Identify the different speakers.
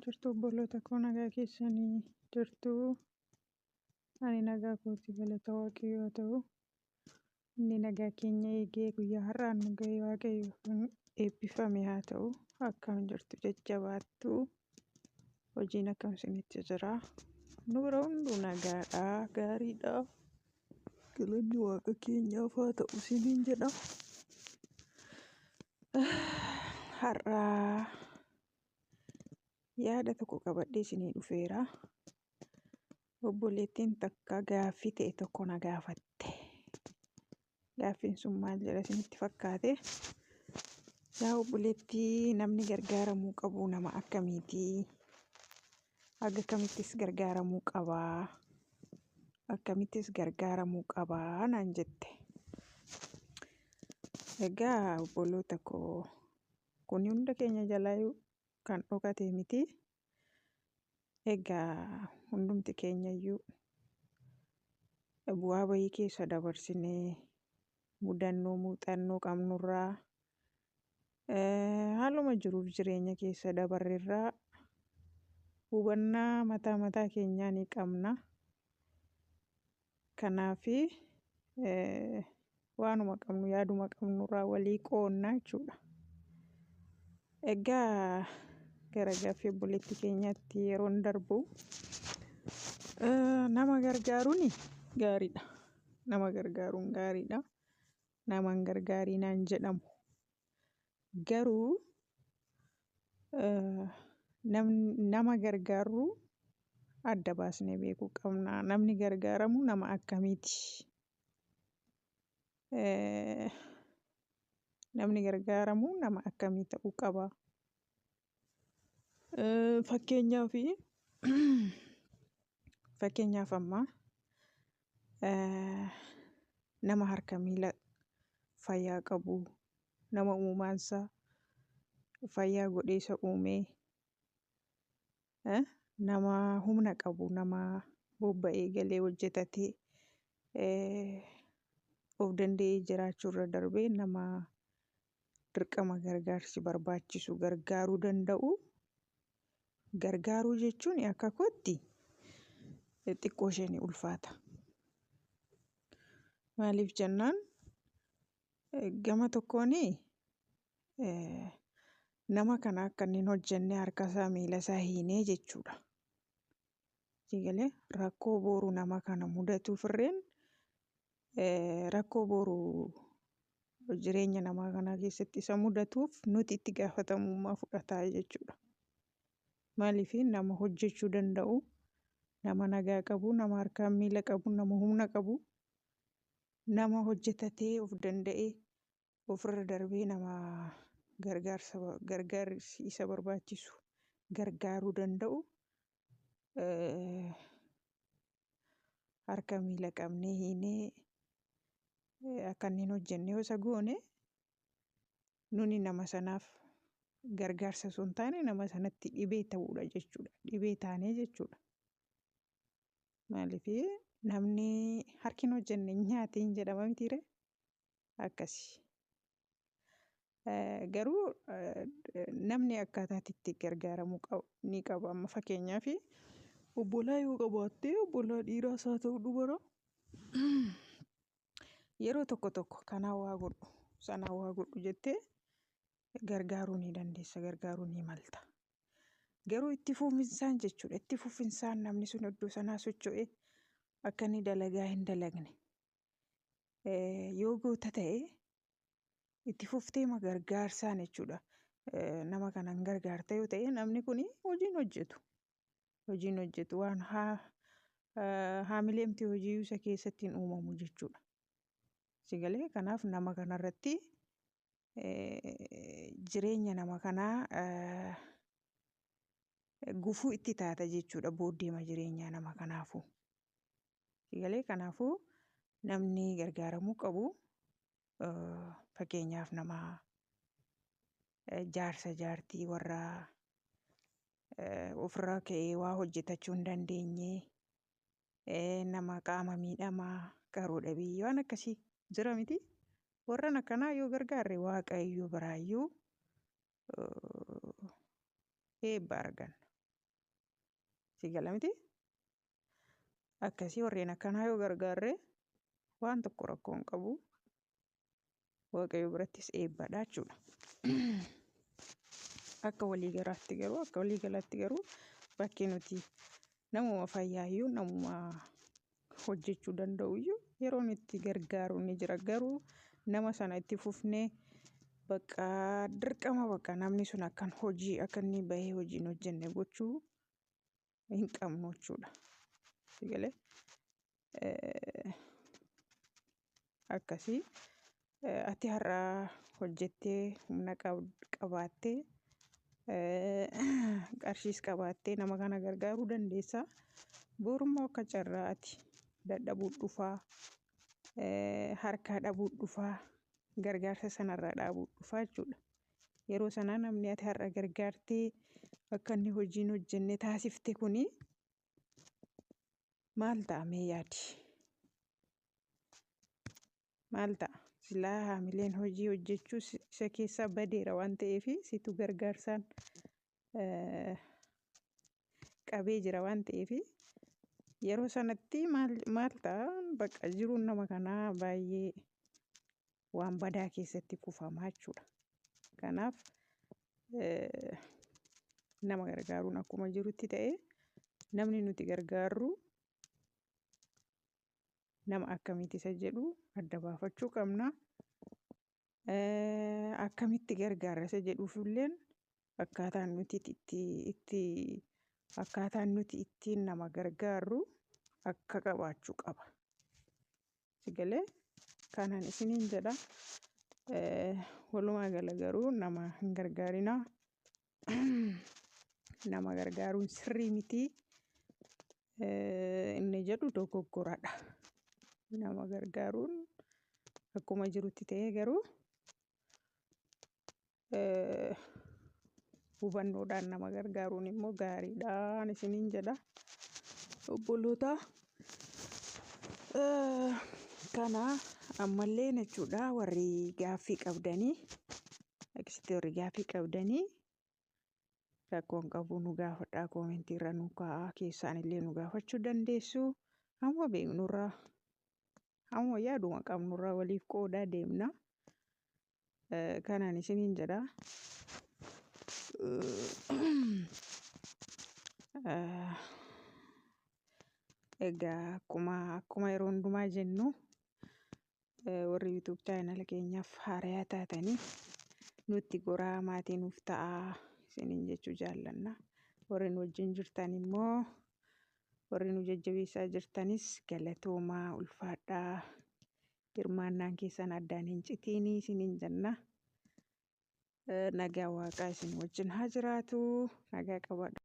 Speaker 1: jirtu obboloota koo nagaa keessanii jirtu. Ani nagaa kooti galata waaqayyoo ta'u. Inni nagaa keenya eegee guyyaa har'aan nu ga'e waaqayyo kun eebbifame haa ta'u. Akkam jirtu jajjabaattu. Hojiin akkam isinitti jira. Nu bira hunduu nagaadha, gaariidha. Galanni waaqa keenyaaf haa ta'u isiniin jedha. Har'aa yaada tokko qabadhee isinii dhufeera. Obboleettiin takka gaaffii ta'e tokko na gaafatte. Gaaffiin sun maal jedha isinitti fakkaate? Yaa obboleettii, namni gargaaramuu qabu nama akkamiitii? Akka kamittis gargaaramuu qabaa? Akkamittis gargaaramuu qabaa naan jette. Egaa obboloota koo kun hunda keenya jalaa kan dhokate miti. Egaa hundumti keenyayyuu bu'aa bayii keessa dabarsinee mudannoo muuxannoo qabnurraa haaluma jiruuf jireenya keessa dabarreerraa hubannaa mataa keenyaa ni qabna. Kanaafi waanuma qabnu yaaduma qabnurraa walii qoonnaa jechuudha. Egaa gara gaaffii obboleettii keenyaatti yeroon darbu nama gargaaruun gaariidha. Nama gargaaruun gaariidha. Nama hin gargaarinaan jedhamu. Garuu nama gargaaruu adda baasnee beekuu qabna. Namni gargaaramu nama akkamiiti? Namni gargaaramu nama akkamii ta'uu qaba? Fakkeenyaaf amma nama harka miila fayyaa qabu, nama uumaansaa fayyaa godhee isa uumee, nama humna qabu, nama bobba'ee galee hojjetatee of danda'ee jiraachuurra darbee nama dirqama gargaarsi barbaachisu gargaaruu danda'u. Gargaaruu jechuun akka kootti xiqqoo ishee ni ulfaata. Maaliif jennaan gama tokkoon nama kana akka inni hin hojjenne harkasaa miilasaa hiinee jechuudha. Sigalee rakkoo boru nama kana mudatuuf irreen rakkoo boru jireenya nama kanaa keessatti isa mudatuuf nuti itti gaafatamummaa fudhataa jechuudha. Maaliif nama hojjechuu danda'u, nama nagaa qabu, nama harkaan miila qabu, nama humna qabu, nama hojjetatee of danda'ee ofirra darbee nama gargaarsi isa barbaachisu gargaaruu danda'u harka miila qabnee hiinee akka inni hin hojjenne yoo isa goone nuni nama sanaaf gargaarsa osoo hin taane nama sanatti dhibee ta'uudha jechuudha. Dhibee taanee jechuudha. Maaliif namni harki hin hojjenne nyaatiin jedhama mitiire akkasi. Garuu namni akkaataa itti gargaaramuu ni qaba. Amma fakkeenyaaf obbolaa yoo qabaatte obbolaa dhiiraas haa ta'u dubara yeroo tokko kanaa waa godhu sanaa waa godhu jettee gargaaruu ni dandeessa, gargaaruu ni malta. Garuu itti fufinsaan jechuudha. Itti fufinsaan namni sun iddoo sanaa socho'ee akka inni dalagaa hin dalagne yoo goota ta'e itti fuftee gargaarsaan jechuudha. Nama kanan gargaarta yoo ta'e namni kun hojiin hojjetu waan haamileemti hojii isa keessatti hin uumamu jechuudha. Sigalee kanaaf nama kanarratti jireenya nama kanaa gufuu itti taata jechuudha. Booddeema jireenyaa nama kanaafu. Sigalee kanaafuu namni gargaaramuu qabu fakkeenyaaf nama jaarsa jaartii warra ofirraa ka'ee waa hojjetachuu hin dandeenye, nama qaama miidhamaa, qaroo dhabeeyyii waan akkasii jira miti. Warran akkanaa yoo gargaarre waaqayyo biraayyuu eebba arganna. Si gala miti? Akkasii warreen akkanaa yoo gargaarre waan tokko rakkoo hin qabu. Waaqayyo birattis eebbadha jechuudha. Akka waliigalaatti garuu bakki nuti namuma fayyaayyuu namuma hojjechuu danda'uyyuu yeroo itti gargaaru ni jira. Garuu nama sana itti fufnee bakka dirqama bakka namni sun akkan hojii akka inni bahee hojii hin hojjenne gochuu hin qabnu jechuudha. Si galee akkasii ati har'a hojjettee humna qabaattee qarshiis qabaattee nama kana gargaaruu dandeessaa. Borummoo akka carraa ati dadhabuu dhufaa harkaa dhabuu dhufaa gargaarsa sanarraa dhaabuu dhufaa jechuudha. Yeroo sana namni ati har'a gargaartee akka inni hojii hin hojjenne taasifte kuni maal ta'a mee yaadi? Maal ta'a? Silaa haamileen hojii hojjechuu isa keessaa badeera waan ta'eef situ gargaarsaan qabee jira waan ta'eef yeroo sanatti maal ta'a bakka jiruun nama kanaa baay'ee waan badaa keessatti kufamaa jechuudha. Kanaaf nama gargaaruun akkuma jirutti ta'e namni nuti gargaarru nama akkamitti isa jedhu adda baafachuu qabna. Akkamitti gargaara isa jedhuufillee akkaataan nuti ittiin nama gargaarru akka qabaachuu qaba. Si galee kanaan isiniin jedha. Walumaa gala garuu nama hin gargaarinaa. Nama gargaaruun sirrii miti. Inni jedhu dogoggoradha. Nama gargaaruun akkuma jirutti ta'ee garuu hubannoodhaan nama gargaaruun immoo gaariidhaan isiniin jedha. Obboloota kana ammallee jechuudha warri gaaffii qabdanii rakkoon qabu nu gaafadhaa koomentiirra nu kaa'aa keessaan illee nu gaafachuu dandeessu. Amma beeknurraa amma yaaduma qabnurraa waliif qoodaa deemna. Kanaan isiniin jedha. Egaa akkuma yeroo hundumaa jennu warri YouTube channel keenyaaf haaraa taatanii nutti goraa maatii nuuf ta'aa isiniin jechuu jaallanna. Warri nu wajjin jirtan immoo warri nu jajjabeessaa jirtanis galatoomaa ulfaadhaa. Hirmaannaan keessan addaan hin citiinii isiniin jenna. Nagaa Waaqaa isin wajjin haa jiraatu. Nagaa qabaadhaa.